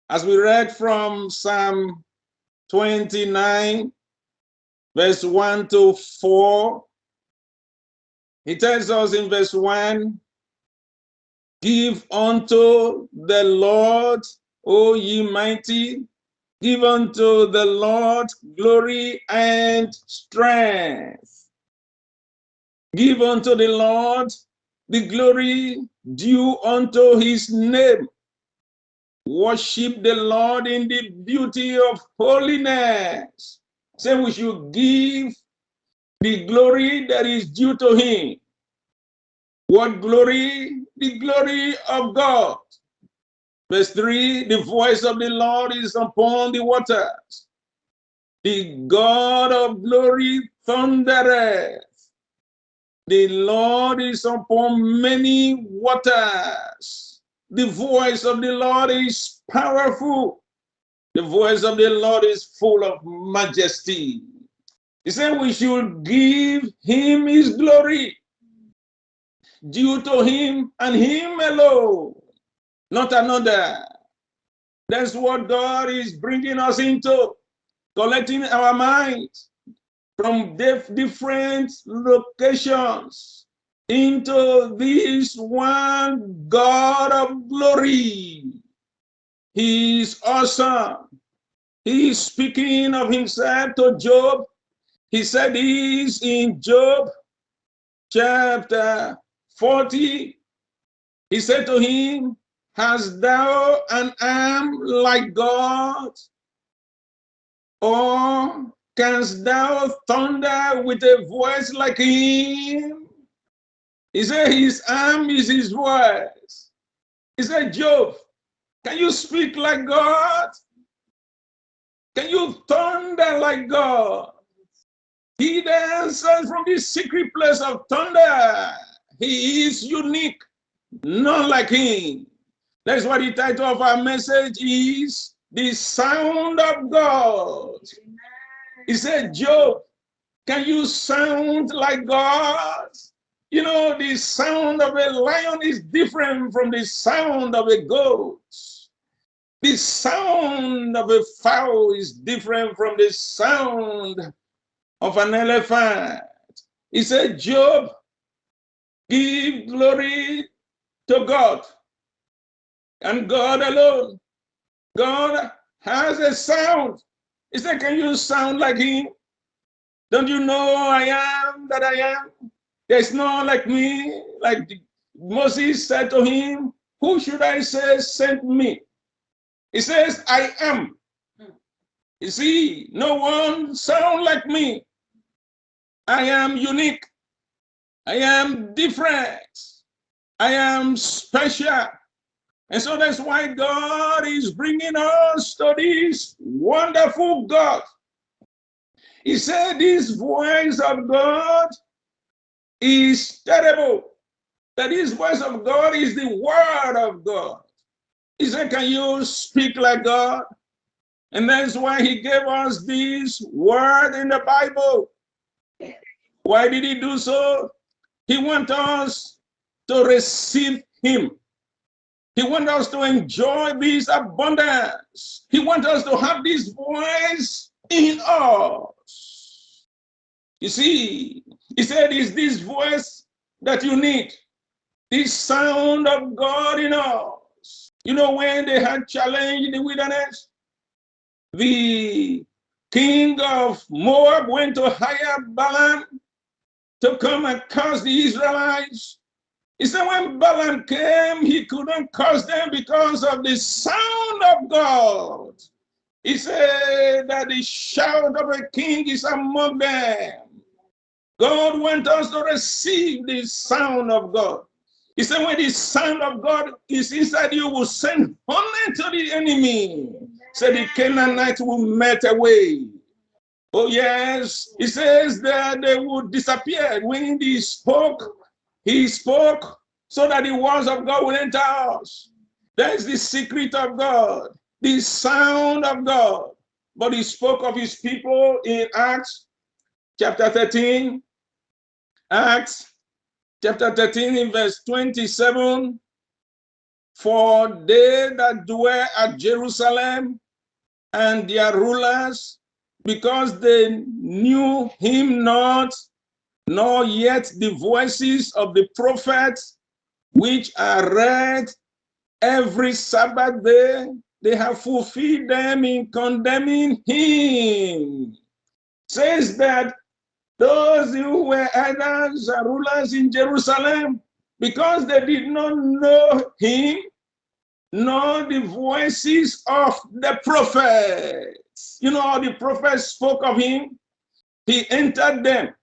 As we read from Psalm 29, verse 1 to 4, he tells us in verse 1, give unto the Lord, O ye mighty, give unto the Lord glory and strength. Give unto the Lord the glory due unto his name. Worship the Lord in the beauty of holiness. Say we should give the glory that is due to him. What glory? The glory of God. Verse 3, the voice of the Lord is upon the waters. The God of glory thundereth. The Lord is upon many waters. The voice of the Lord is powerful. The voice of the Lord is full of majesty. He said we should give him his glory due to him and him alone, not another. That's what God is bringing us into, collecting our minds from different locations into this one God of glory. He is awesome. He is speaking of himself to Job. He said this in Job chapter 40. He said to him, hast thou an arm like God? Or canst thou thunder with a voice like him? He said his arm is his voice. He said, Job, can you speak like God? Can you thunder like God? He that answers from the secret place of thunder. He is unique, none like him. That's what the title of our message is, the sound of God. He said, Job, can you sound like God? You know, the sound of a lion is different from the sound of a goat. The sound of a fowl is different from the sound of an elephant. He said, Job, give glory to God and God alone. God has a sound. He said, can you sound like him? Don't you know I am that I am? There's none like me. Like Moses said to him, who should I say sent me? He says, I am. You see, no one sound like me. I am unique. I am different. I am special. And so that's why God is bringing us to this wonderful God. He said this voice of God is terrible. That this voice of God is the word of God. He said, can you speak like God? And that's why he gave us this word in the Bible. Why did he do so? He wants us to receive him. He wants us to enjoy this abundance. He wants us to have this voice in us. You see, he said, it's this voice that you need, this sound of God in us. You know, when they had challenge in the wilderness, the king of Moab went to hire Balaam to come and curse the Israelites. He said when Balaam came, he couldn't curse them because of the sound of God. He said that the shout of a king is among them. God wants us to receive the sound of God. He said when the sound of God is inside you, will send honor to the enemy. So the Canaanites will melt away. Oh yes, he says that they would disappear. When he spoke so that the words of God will enter us. That is the secret of God, the sound of God. But he spoke of his people in Acts chapter 13. Acts chapter 13 in verse 27. For they that dwell at Jerusalem and their rulers, because they knew him not, nor yet the voices of the prophets, which are read every Sabbath day, they have fulfilled them in condemning him. Says that those who were elders and rulers in Jerusalem, because they did not know him, nor the voices of the prophets. You know how the prophets spoke of him? He entered them.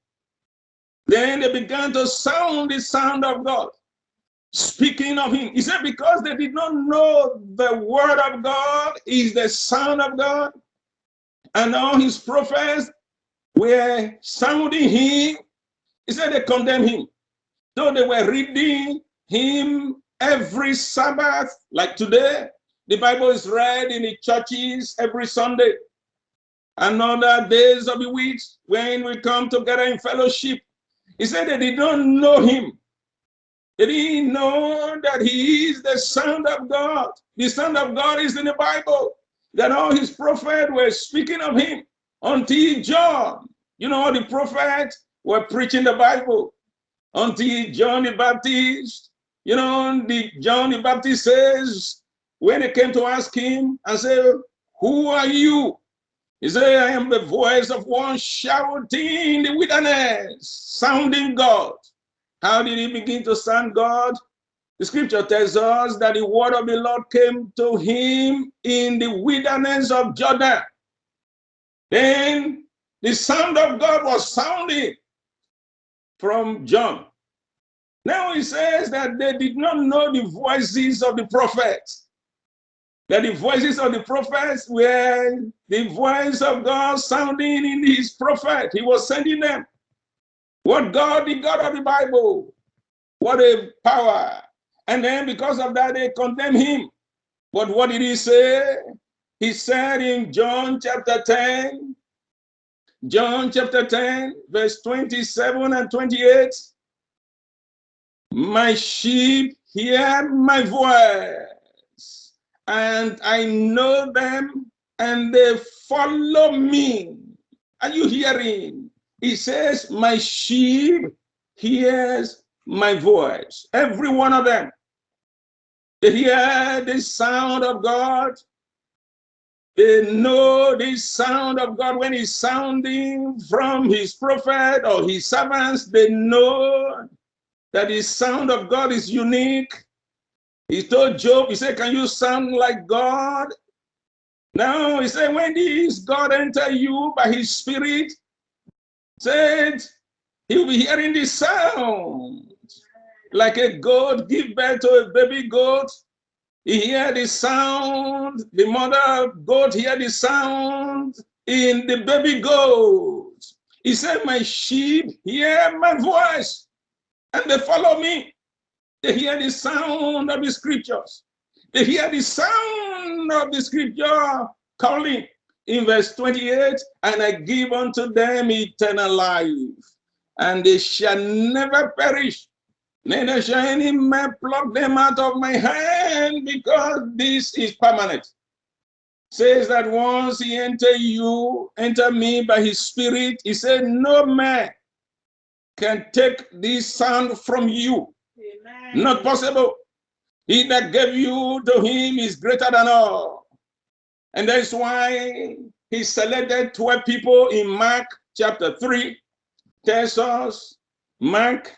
Then they began to sound the sound of God, speaking of him. He said, because they did not know the word of God is the sound of God, and all his prophets were sounding him. He said they condemned him. Though they were reading him every Sabbath, like today, the Bible is read in the churches every Sunday. And other days of the week, when we come together in fellowship, he said they did not know him. They didn't know that he is the Son of God. The Son of God is in the Bible, that all his prophets were speaking of him until John. You know, all the prophets were preaching the Bible until John the Baptist. You know, John the Baptist says, when they came to ask him and said, who are you? He said, I am the voice of one shouting in the wilderness, sounding God. How did he begin to sound God? The scripture tells us that the word of the Lord came to him in the wilderness of Jordan. Then the sound of God was sounding from John. Now he says that they did not know the voices of the prophets. That the voices of the prophets were the voice of God sounding in his prophet. He was sending them. What God, the God of the Bible. What a power. And then because of that, they condemned him. But what did he say? He said in John chapter 10, verse 27 and 28, my sheep hear my voice, and I know them, and they follow me. Are you hearing? He says, my sheep hears my voice. Every one of them. They hear the sound of God. They know the sound of God when he's sounding from his prophet or his servants. They know that the sound of God is unique. He told Job, he said, can you sound like God? Now, he said, when this God enter you by his spirit, said, he'll be hearing the sound. Like a goat give birth to a baby goat, he hear the sound, the mother goat hear the sound in the baby goat. He said, my sheep hear my voice, and they follow me. They hear the sound of the scriptures. They hear the sound of the scripture calling in verse 28, and I give unto them eternal life, and they shall never perish, neither shall any man pluck them out of my hand, because this is permanent. Says that once he enter me by his spirit, he said, no man can take this sound from you. Amen. Not possible. He that gave you to him is greater than all. And that's why he selected 12 people in Mark chapter 3, tells us, Mark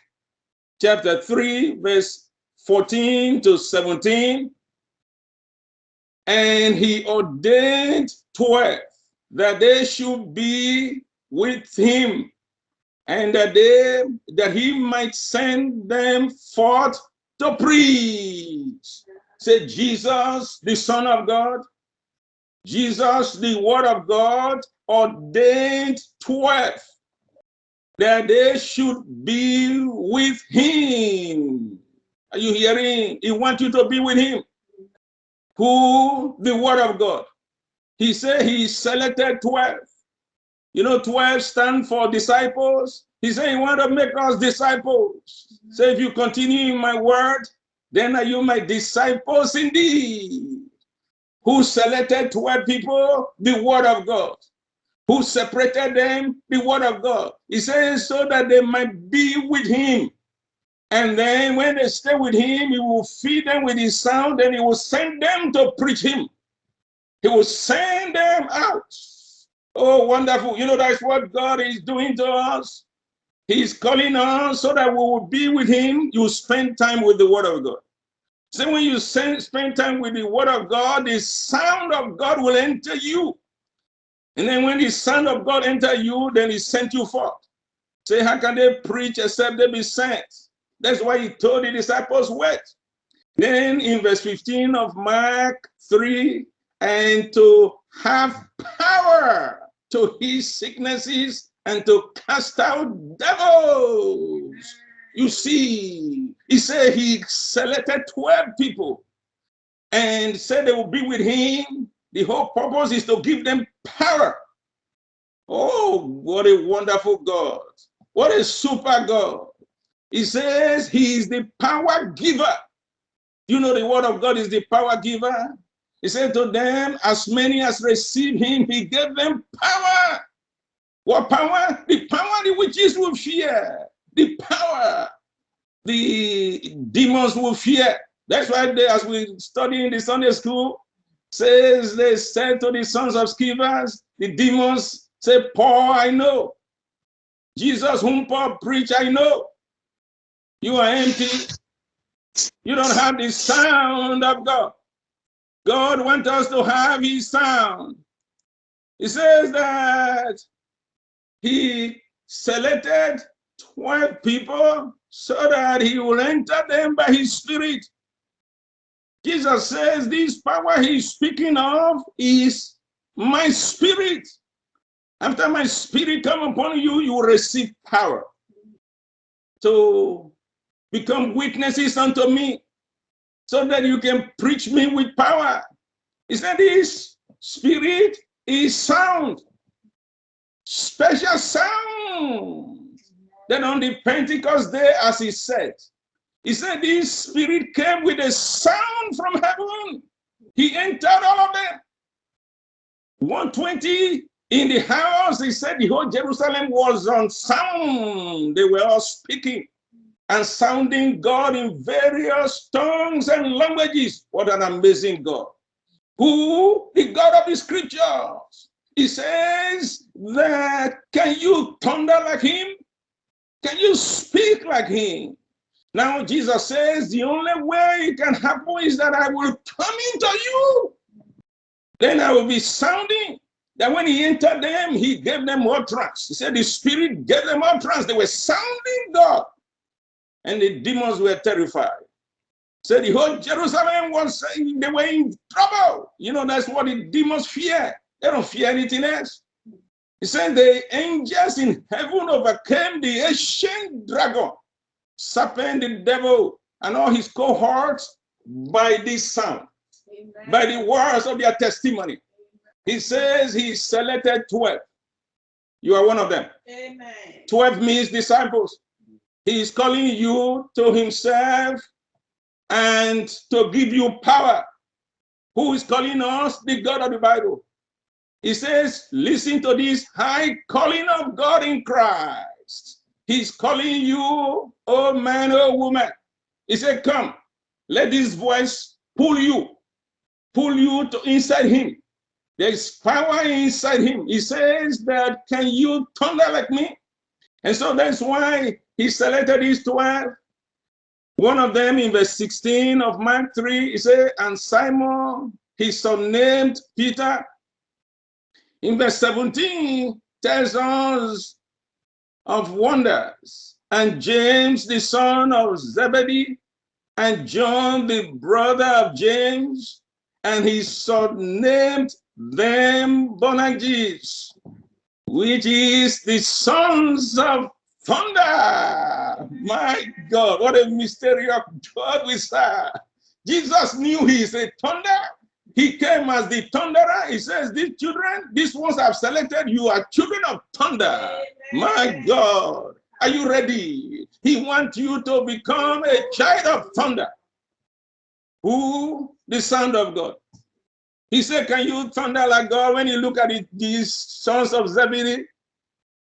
chapter 3, verse 14 to 17. And he ordained 12 that they should be with him, and that he might send them forth to preach. Say, Jesus, the Son of God, Jesus, the Word of God, ordained 12 that they should be with him. Are you hearing? He wants you to be with him. Who? The Word of God. He said he selected 12. You know, 12 stand for disciples. He said he wanted to make us disciples. So if you continue in my word, then are you my disciples indeed. Who selected 12 people? The word of God. Who separated them? The word of God. He says so that they might be with him. And then when they stay with him, he will feed them with his sound, and he will send them to preach him. He will send them out. Oh, wonderful. You know, that's what God is doing to us. He's calling us so that we will be with him. You spend time with the word of God. So when you spend time with the word of God, the sound of God will enter you. And then when the sound of God enter you, then he sent you forth. Say, how can they preach except they be sent? That's why he told the disciples, wait. Then in verse 15 of Mark 3, and to have power to heal sicknesses and to cast out devils. You see, he said he selected 12 people and said they will be with him. The whole purpose is to give them power. Oh, what a wonderful God. What a super God. He says he is the power giver. You know the word of God is the power giver. He said to them, as many as receive him, he gave them power. What power? The power the witches will fear. The power the demons will fear. That's why they, as we study in the Sunday school, says they said to the sons of Scevas, the demons say, Paul, I know. Jesus, whom Paul preached, I know. You are empty. You don't have the sound of God. God wants us to have his sound. He says that he selected 12 people so that he will enter them by his spirit. Jesus says this power he's speaking of is my spirit. After my spirit come upon you, you will receive power to become witnesses unto me so that you can preach me with power. He said this spirit is sound, special sound. Then on the Pentecost day, as he said this spirit came with a sound from heaven. He entered all of them. 120 in the house, he said the whole Jerusalem was on sound. They were all speaking and sounding God in various tongues and languages. What an amazing God. Who? The God of the scriptures. He says that, can you thunder like him? Can you speak like him? Now Jesus says the only way it can happen is that I will come into you. Then I will be sounding. That when he entered them, he gave them utterance. He said the spirit gave them utterance. They were sounding God. And the demons were terrified. So the whole Jerusalem was saying they were in trouble. You know, that's what the demons fear. They don't fear anything else. He said the angels in heaven overcame the ancient dragon, serpent, the devil, and all his cohorts by this sound, Amen. By the words of their testimony. He says he selected 12. You are one of them. Amen. 12 means disciples. He is calling you to himself and to give you power. Who is calling us? The God of the Bible. He says, listen to this high calling of God in Christ. He's calling you, oh man, oh woman. He said, come, let this voice pull you to inside him. There's power inside him. He says that, can you thunder like me? And so that's why he selected these 12. One of them in verse 16 of Mark 3, he said, and Simon, his son named Peter. In verse 17, tells us of wonders. And James, the son of Zebedee, and John, the brother of James, and his son named them Boanerges, which is the sons of thunder. My God, what a mystery of God we serve. Jesus knew he is a thunder. He came as the thunderer. He says, these children, these ones I've selected, you are children of thunder. My God, are you ready? He wants you to become a child of thunder. Who? The sound of God. He said, can you thunder like God? When you look at these sons of Zebedee,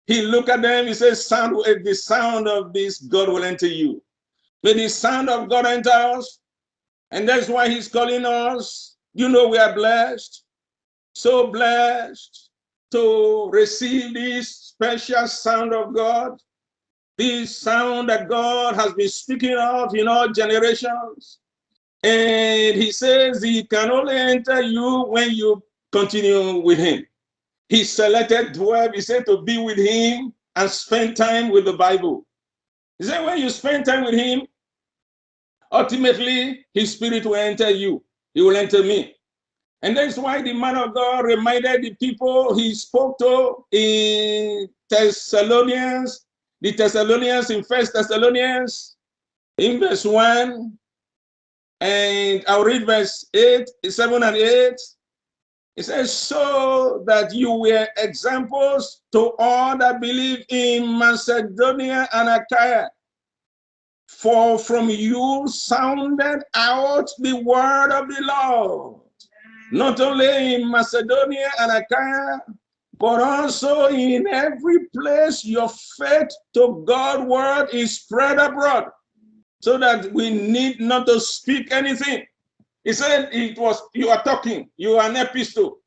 he looked at them, he says, the sound of this God will enter you. May the sound of God enter us. And that's why he's calling us. You know, we are blessed, so blessed to receive this special sound of God. This sound that God has been speaking of in all generations. And he says he can only enter you when you continue with him. He selected 12, he said, to be with him and spend time with the Bible. He said, when you spend time with him, ultimately his spirit will enter you. He will enter me. And that's why the man of God reminded the people he spoke to in Thessalonians, the Thessalonians in 1 Thessalonians, in verse 1, and I'll read verse 8, 7 and 8. It says, so that you were examples to all that believe in Macedonia and Achaia. For from you sounded out the word of the Lord, not only in Macedonia and Achaia, but also in every place your faith to God's word is spread abroad, so that we need not to speak anything. He said it was, you are talking, you are an epistle,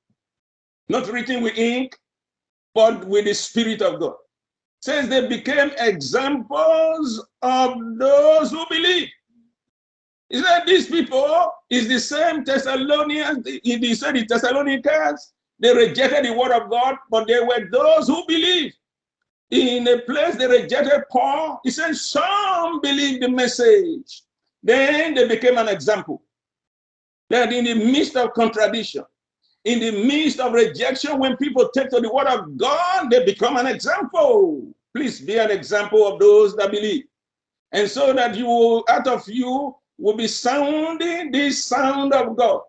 not written with ink, but with the Spirit of God. Says they became examples of those who believe. He said these people is the same Thessalonians. He said the Thessalonians, they rejected the word of God, but they were those who believed. In a place they rejected Paul, he said some believed the message. Then they became an example. That in the midst of contradiction, in the midst of rejection, when people take to the word of God, they become an example. Please be an example of those that believe. And so that you, out of you, will be sounding the sound of God.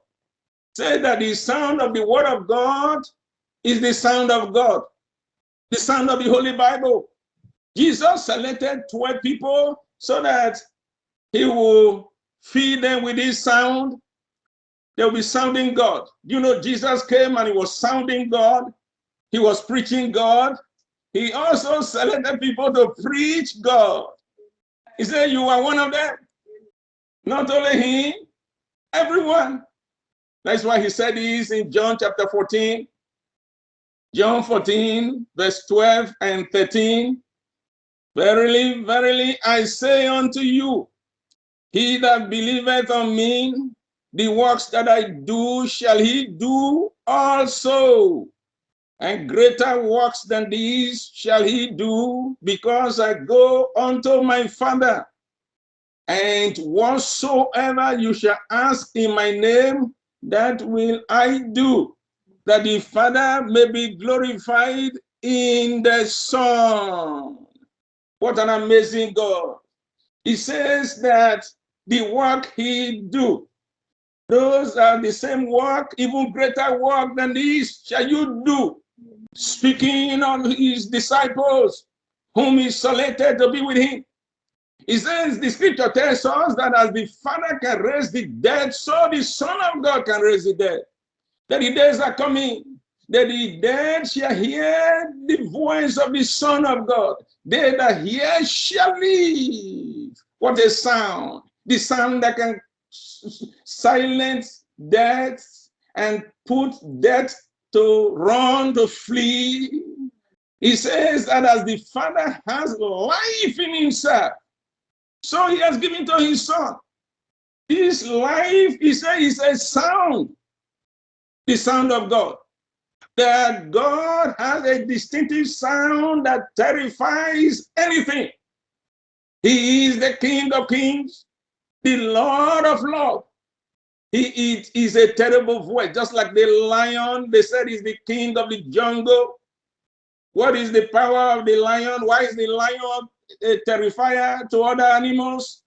Say that the sound of the word of God is the sound of God, the sound of the Holy Bible. Jesus selected 12 people so that he will feed them with his sound. They will be sounding God. You know, Jesus came and he was sounding God. He was preaching God. He also selected people to preach God. He said, you are one of them. Not only him, everyone. That's why he said this in John chapter 14. John 14, verse 12 and 13. Verily, verily, I say unto you, he that believeth on me, the works that I do shall he do also. And greater works than these shall he do, because I go unto my Father. And whatsoever you shall ask in my name, that will I do, that the Father may be glorified in the Son. What an amazing God. He says that the work he do, those are the same work, even greater work than these shall you do. Speaking on his disciples, whom he selected to be with him. He says, the scripture tells us that as the Father can raise the dead, so the Son of God can raise the dead. That the days are coming, that the dead shall hear the voice of the Son of God. They that hear shall live. What a sound. The sound that can silence death and put death to run, to flee. He says that as the Father has life in himself, so he has given to his Son. This life, he says, is a sound, the sound of God. That God has a distinctive sound that terrifies anything. He is the King of Kings, the Lord of Lords. He is a terrible voice, just like the lion. They said he's the king of the jungle. What is the power of the lion? Why is the lion a terrifier to other animals?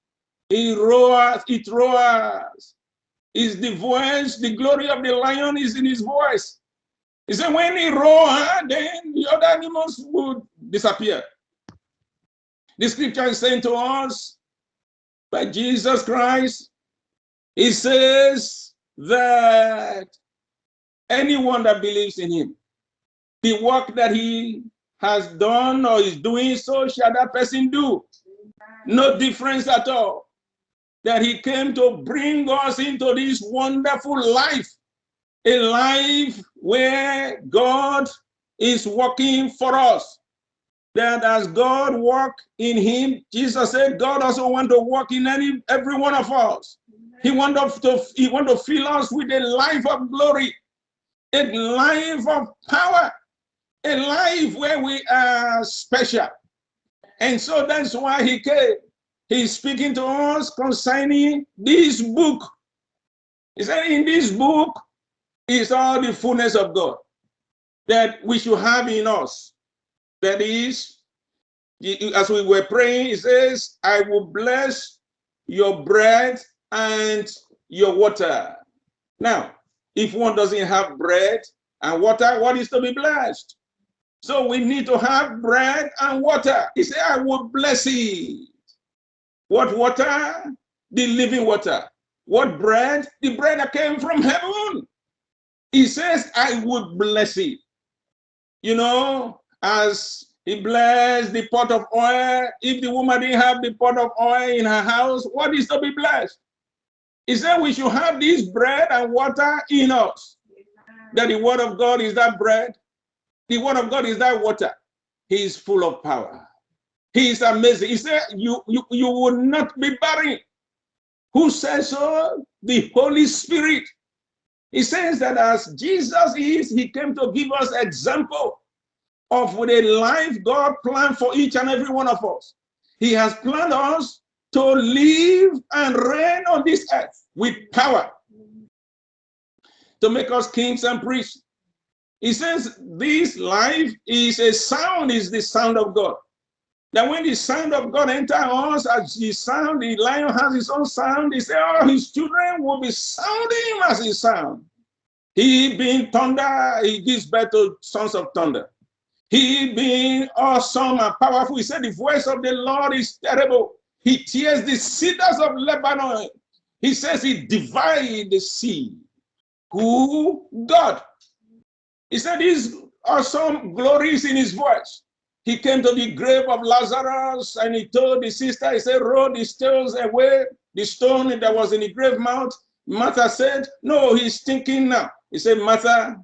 He roars, it roars. Is the voice, the glory of the lion is in his voice. He said when he roars, then the other animals would disappear. The scripture is saying to us by Jesus Christ He says that anyone that believes in him, the work that he has done or is doing, so shall that person do. No difference at all. That he came to bring us into this wonderful life, a life where God is working for us. That as God worked in him, Jesus said, God also wants to work in every one of us. He wants to fill us with a life of glory, a life of power, a life where we are special. And so that's why he came. He's speaking to us concerning this book. He said, in this book is all the fullness of God that we should have in us. That is, as we were praying, he says, I will bless your bread and your water. Now, if one doesn't have bread and water, what is to be blessed? So we need to have bread and water. He said, I will bless it. What water? The living water. What bread? The bread that came from heaven. He says, I would bless it. You know, as he blessed the pot of oil, if the woman didn't have the pot of oil in her house, what is to be blessed? He said we should have this bread and water in us. That the word of God is that bread. The word of God is that water. He is full of power. He is amazing. He said, you will not be barren. Who says so? The Holy Spirit. He says that as Jesus is, he came to give us example of with a life God planned for each and every one of us. He has planned us to live and reign on this earth with power, to make us kings and priests. He says this life is a sound, is the sound of God. That when the sound of God enters us, as the sound, the lion has his own sound, he said, all his children will be sounding as his sound. He being thunder, he gives birth to sons of thunder. He being awesome and powerful, he said, the voice of the Lord is terrible. He tears the cedars of Lebanon. He says he divides the sea. Who? God. He said his awesome glory is in his voice. He came to the grave of Lazarus and he told the sister, he said, roll the stones away, the stone that was in the grave mouth. Martha said, no, he's thinking now. He said, Martha,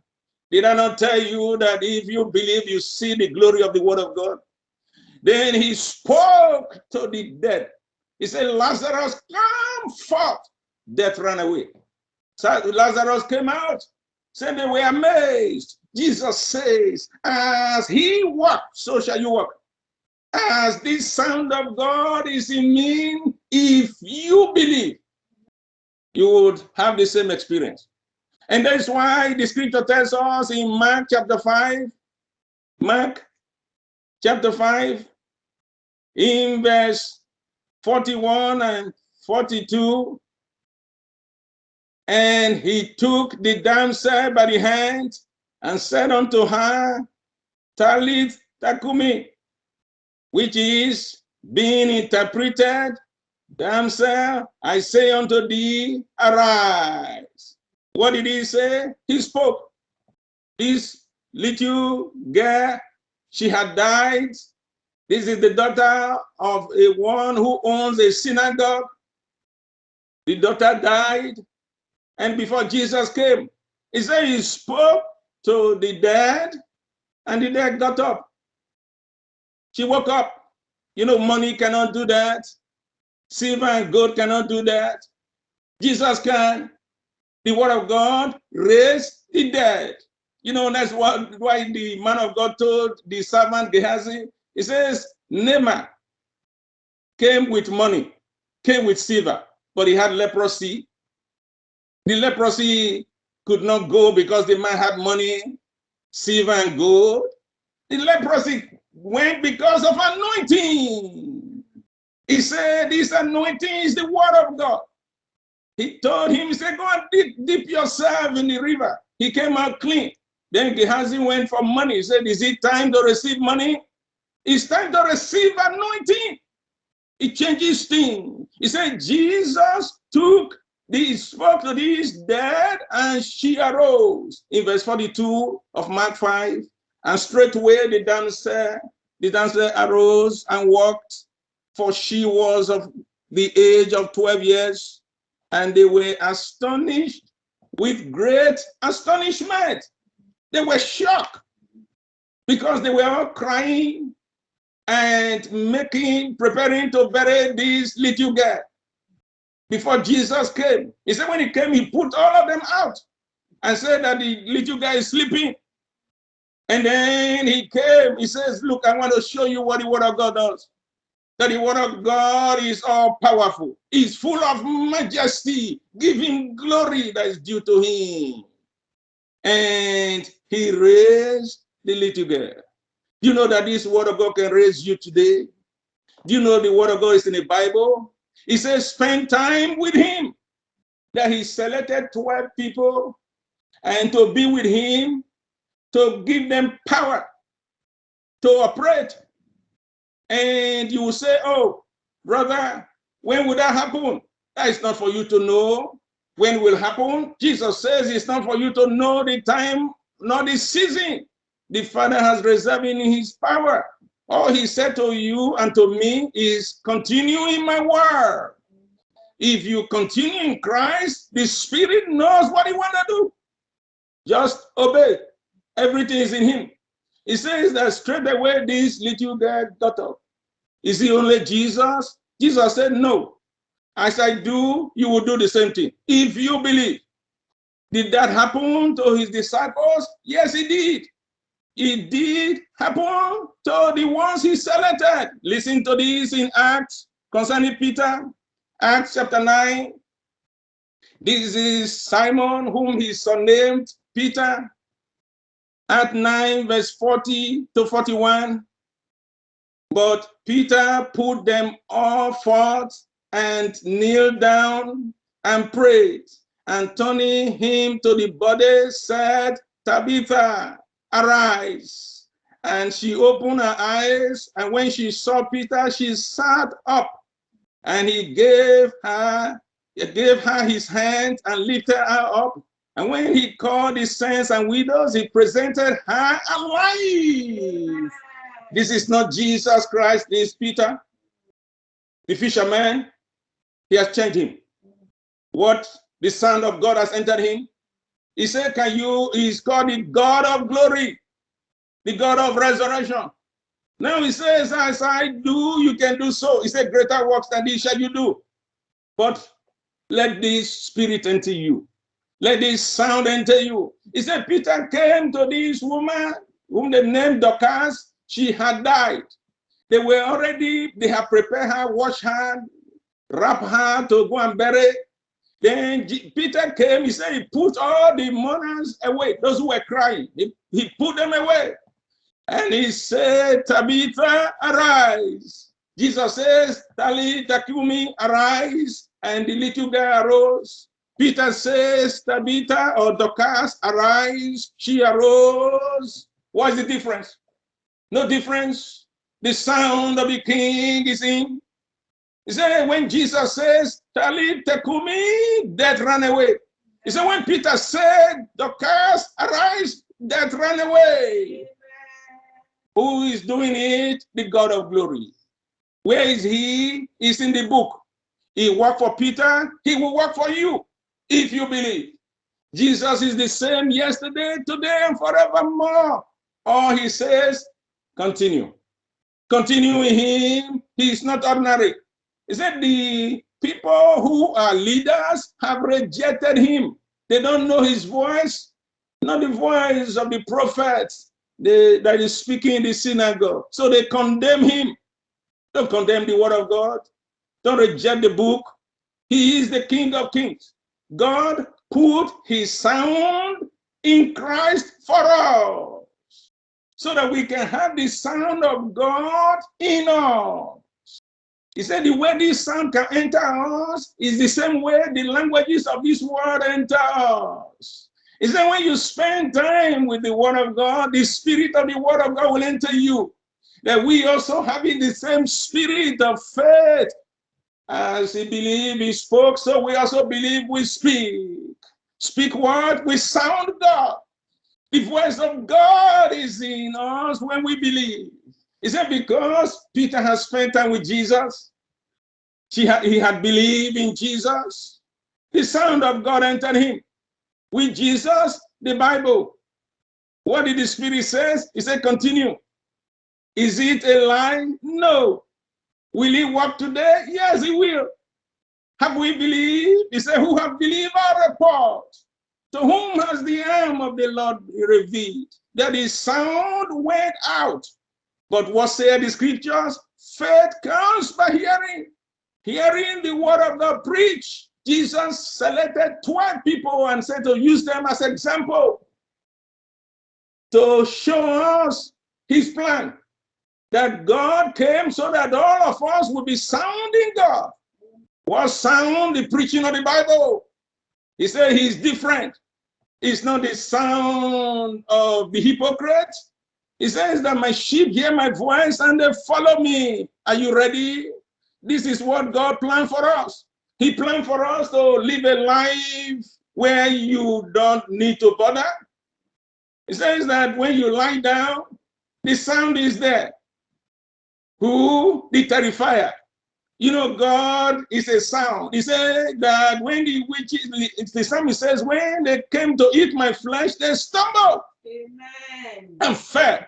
did I not tell you that if you believe, you see the glory of the word of God? Then he spoke to the dead. He said, Lazarus, come forth. Death ran away. So Lazarus came out. Said they were amazed. Jesus says, as he walked, so shall you walk. As this sound of God is in me, if you believe, you would have the same experience. And that's why the scripture tells us in Mark chapter 5, in verse 41 and 42, and he took the damsel by the hand and said unto her, Talit Takumi, which is being interpreted, damsel, I say unto thee, arise. What did he say? He spoke. This little girl, she had died. This is the daughter of a one who owns a synagogue. The daughter died. And before Jesus came, he said he spoke to the dead, and the dead got up. She woke up. You know, money cannot do that. Silver and gold cannot do that. Jesus can. The word of God raised the dead. You know, that's why the man of God told the servant Gehazi, he says, Naaman came with money, came with silver, but he had leprosy. The leprosy could not go because the man had money, silver and gold. The leprosy went because of anointing. He said, this anointing is the word of God. He told him, he said, go and dip yourself in the river. He came out clean. Then Gehazi went for money. He said, is it time to receive money? It's time to receive anointing. It changes things. He said, Jesus took He spoke to this dead, and she arose. In verse 42 of Mark 5, and straightway the dancer arose and walked, for she was of the age of 12 years, and they were astonished with great astonishment. They were shocked because they were all crying and preparing to bury this little girl. Before Jesus came, he said when he came, he put all of them out and said that the little guy is sleeping. And then he came, he says, look, I want to show you what the word of God does. That the word of God is all powerful. It's full of majesty. Give him glory that is due to him. And he raised the little girl. Do you know that this word of God can raise you today? Do you know the word of God is in the Bible? He says, spend time with him. That he selected 12 people and to be with him, to give them power to operate. And you will say, oh, brother, when will that happen? That is not for you to know when it will happen. Jesus says it's not for you to know the time, nor the season. The Father has reserved in his power. All he said to you and to me is continue in my word. If you continue in Christ, the Spirit knows what he wants to do. Just obey. Everything is in him. He says that straight away this little girl got up. Is it only Jesus? Jesus said, no. As I do, you will do the same thing. If you believe. Did that happen to his disciples? Yes, it did. It did happen to the ones he selected. Listen to this in Acts concerning Peter. Acts chapter 9. This is Simon, whom he surnamed Peter. At 9, verse 40 to 41. But Peter put them all forth and kneeled down and prayed. And turning him to the body, said, Tabitha, arise. And she opened her eyes, and when she saw Peter, she sat up. And he gave her his hand and lifted her up. And when he called the saints and widows, he presented her alive. This is not Jesus Christ, this is Peter, the fisherman. He has changed him. What? The Son of God has entered him. He said, he's called the God of glory, the God of resurrection. Now he says, as I do, you can do so. He said, greater works than these shall you do. But let this spirit enter you. Let this sound enter you. He said, Peter came to this woman whom they named Dorcas. She had died. They had prepared her, washed her, wrapped her to go and bury. Then Peter came, he said he put all the mourners away, those who were crying. He put them away. And he said, Tabitha, arise. Jesus says, Talitha Kumi, arise. And the little girl arose. Peter says, Tabitha or Dorcas, arise. She arose. What is the difference? No difference. The sound of the king is in. He said, when Jesus says, Talitha Kumi, death ran away. He said, when Peter said, Dorcas, arise, death ran away. Who is doing it? The God of glory. Where is he? He's in the book. He worked for Peter. He will work for you if you believe. Jesus is the same yesterday, today, and forevermore. Or he says, continue. Continue in him. He is not ordinary. He said the people who are leaders have rejected him. They don't know his voice, not the voice of the prophets that is speaking in the synagogue. So they condemn him. Don't condemn the word of God. Don't reject the book. He is the King of Kings. God put his sound in Christ for us so that we can have the sound of God in us. He said the way this sound can enter us is the same way the languages of this world enter us. He said when you spend time with the word of God, the spirit of the word of God will enter you. That we also having the same spirit of faith As he believed, he spoke, so we also believe we speak. Speak what? We sound God. The voice of God is in us when we believe. Is it because Peter has spent time with Jesus? He had believed in Jesus. The sound of God entered him. With Jesus, the Bible. What did the Spirit say? He said, continue. Is it a lie? No. Will he work today? Yes, he will. Have we believed? He said, who have believed our report? To whom has the arm of the Lord revealed? That his sound went out. But what say the scriptures? Faith comes by hearing. Hearing the word of God preached. Jesus selected 12 people and said to use them as example to show us his plan. That God came so that all of us would be sound in God. What sound? The preaching of the Bible. He said he's different. It's not the sound of the hypocrite. He says that my sheep hear my voice and they follow me. Are you ready? This is what God planned for us. He planned for us to live a life where you don't need to bother. He says that when you lie down, the sound is there. Who? The terrifier. You know, God is a sound. He said that when the witches, the psalmist says, when they came to eat my flesh, they stumbled. Amen. And fell.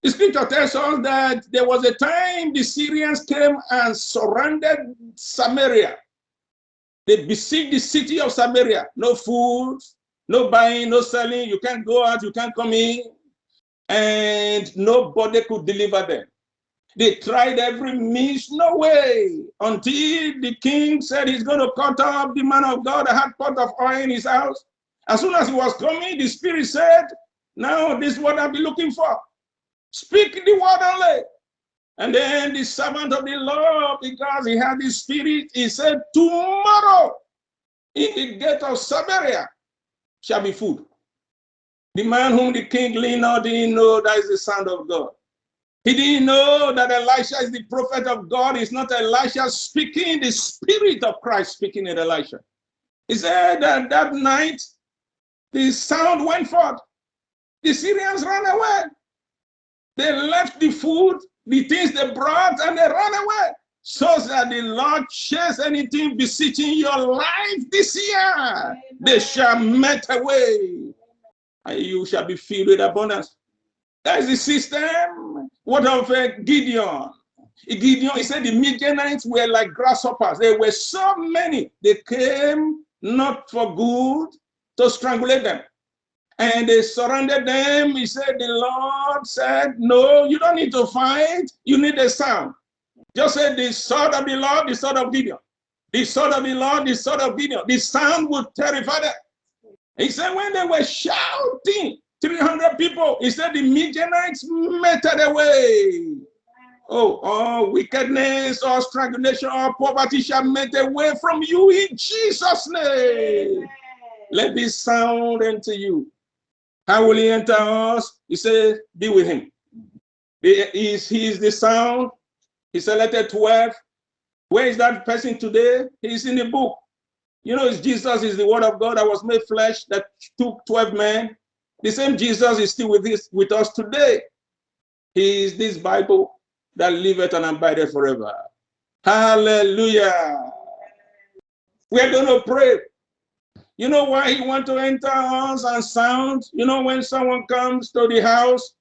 The scripture tells us that there was a time the Syrians came and surrounded Samaria. They besieged the city of Samaria. No food, no buying, no selling. You can't go out, you can't come in. And nobody could deliver them. They tried every means, no way, until the king said he's going to cut off the man of God that had pot of oil in his house. As soon as he was coming, the Spirit said, now this is what I'll be looking for. Speak the word only. And then the servant of the Lord, because he had the Spirit, he said, tomorrow in the gate of Samaria shall be food. The man whom the king leaned on didn't know that is the sound of God. He didn't know that Elisha is the prophet of God. It's not Elisha speaking, the Spirit of Christ speaking in Elisha. He said that that night, the sound went forth. The Syrians ran away. They left the food, the things they brought, and they ran away. So that the Lord chase anything beseeching your life this year. Amen. They shall melt away, and you shall be filled with abundance. That is the system. What of Gideon? Gideon, he said the Midianites were like grasshoppers. There were so many. They came not for good, to strangulate them. And they surrounded them. He said, the Lord said, no, you don't need to fight. You need a sound. Just say the sword of the Lord, the sword of Gideon. The sword of the Lord, the sword of Gideon. The sound would terrify them. He said when they were shouting, 300 people, he said the Midianites melted away. Oh, all wickedness, all strangulation, all poverty shall melt away from you in Jesus' name. Amen. Let this sound enter you. How will he enter us? He said, be with him. He is the sound. He selected 12. Where is that person today? He's in the book. You know, Jesus is the word of God that was made flesh, that took 12 men. The same Jesus is still with us today. He is this Bible that liveth and abideth forever. Hallelujah. We're going to pray. You know why he wants to enter us and sound? You know, when someone comes to the house,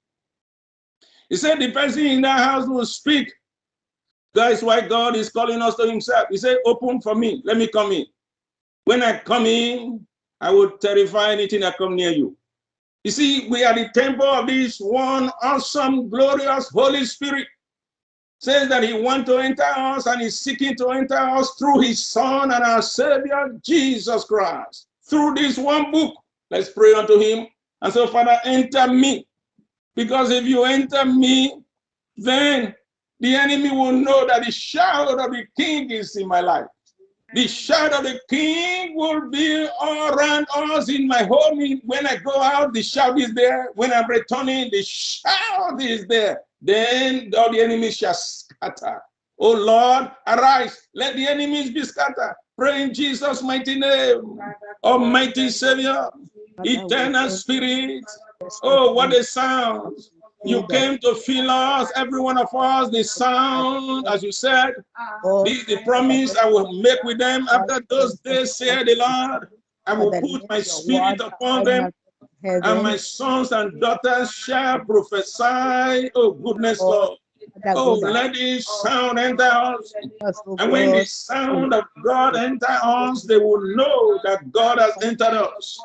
he said the person in that house will speak. That is why God is calling us to himself. He said, open for me. Let me come in. When I come in, I will terrify anything that come near you. You see, we are the temple of this one awesome, glorious Holy Spirit. Says that he wants to enter us and is seeking to enter us through his Son and our Savior, Jesus Christ. Through this one book, let's pray unto him. And so, Father, enter me. Because if you enter me, then the enemy will know that the shadow of the King is in my life. The shadow of the King will be all around us in my home. When I go out, the shadow is there. When I'm returning, the shadow is there. Then all the enemies shall scatter. Oh Lord, arise. Let the enemies be scattered. Pray in Jesus' mighty name. Almighty Savior, eternal Spirit. Oh, what a sound. You came to fill us, every one of us, the sound, as you said, the promise I will make with them after those days, said the Lord. I will put my spirit upon them, and my sons and daughters shall prophesy. Oh, goodness, Lord. Oh, let this sound enter us. And when the sound of God enter us, they will know that God has entered us.